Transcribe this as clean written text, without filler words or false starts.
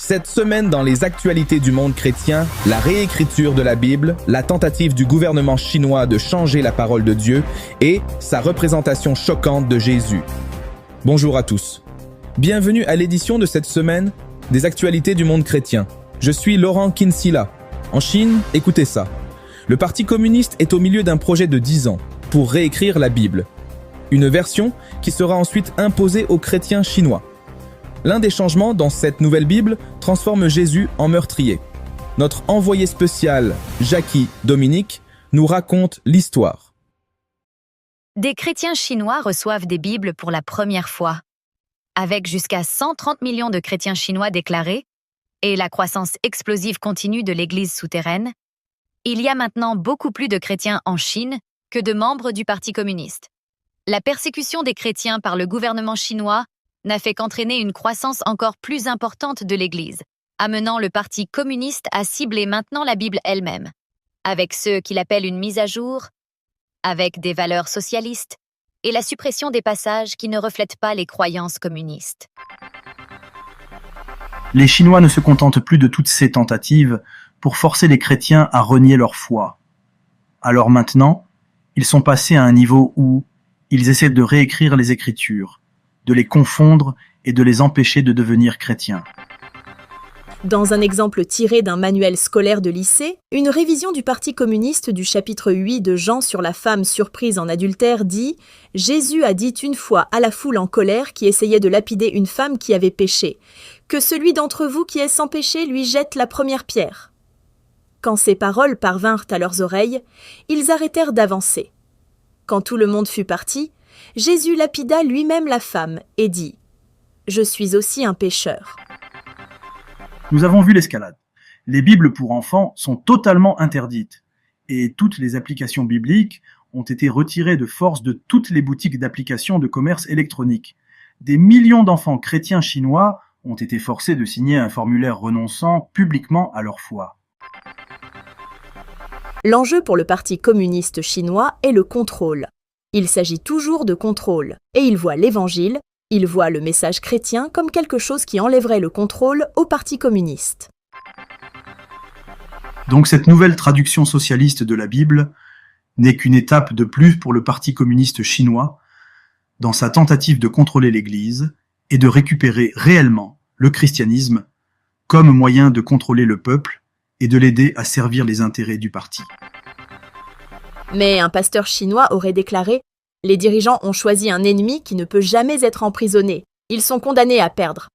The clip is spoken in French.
Cette semaine dans les actualités du monde chrétien, la réécriture de la Bible, la tentative du gouvernement chinois de changer la parole de Dieu et sa représentation choquante de Jésus. Bonjour à tous. Bienvenue à l'édition de cette semaine des actualités du monde chrétien. Je suis Laurent Kinsilla. En Chine, écoutez ça. Le Parti communiste est au milieu d'un projet de 10 ans pour réécrire la Bible. Une version qui sera ensuite imposée aux chrétiens chinois. L'un des changements dans cette nouvelle Bible transforme Jésus en meurtrier. Notre envoyé spécial, Jackie Dominique, nous raconte l'histoire. Des chrétiens chinois reçoivent des Bibles pour la première fois. Avec jusqu'à 130 millions de chrétiens chinois déclarés et la croissance explosive continue de l'Église souterraine, il y a maintenant beaucoup plus de chrétiens en Chine que de membres du Parti communiste. La persécution des chrétiens par le gouvernement chinois n'a fait qu'entraîner une croissance encore plus importante de l'Église, amenant le Parti communiste à cibler maintenant la Bible elle-même, avec ceux qu'il appelle une mise à jour, avec des valeurs socialistes et la suppression des passages qui ne reflètent pas les croyances communistes. Les Chinois ne se contentent plus de toutes ces tentatives pour forcer les chrétiens à renier leur foi. Alors maintenant, ils sont passés à un niveau où ils essaient de réécrire les Écritures, de les confondre et de les empêcher de devenir chrétiens. Dans un exemple tiré d'un manuel scolaire de lycée, une révision du Parti communiste du chapitre 8 de Jean sur la femme surprise en adultère dit « Jésus a dit une fois à la foule en colère qui essayait de lapider une femme qui avait péché, que celui d'entre vous qui est sans péché lui jette la première pierre. » Quand ces paroles parvinrent à leurs oreilles, ils arrêtèrent d'avancer. Quand tout le monde fut parti, Jésus lapida lui-même la femme et dit « Je suis aussi un pécheur. » Nous avons vu l'escalade. Les Bibles pour enfants sont totalement interdites et toutes les applications bibliques ont été retirées de force de toutes les boutiques d'applications de commerce électronique. Des millions d'enfants chrétiens chinois ont été forcés de signer un formulaire renonçant publiquement à leur foi. L'enjeu pour le Parti communiste chinois est le contrôle. Il s'agit toujours de contrôle, et il voit l'Évangile, il voit le message chrétien comme quelque chose qui enlèverait le contrôle au Parti communiste. Donc cette nouvelle traduction socialiste de la Bible n'est qu'une étape de plus pour le Parti communiste chinois dans sa tentative de contrôler l'Église et de récupérer réellement le christianisme comme moyen de contrôler le peuple et de l'aider à servir les intérêts du parti. Mais un pasteur chinois aurait déclaré « Les dirigeants ont choisi un ennemi qui ne peut jamais être emprisonné. Ils sont condamnés à perdre. »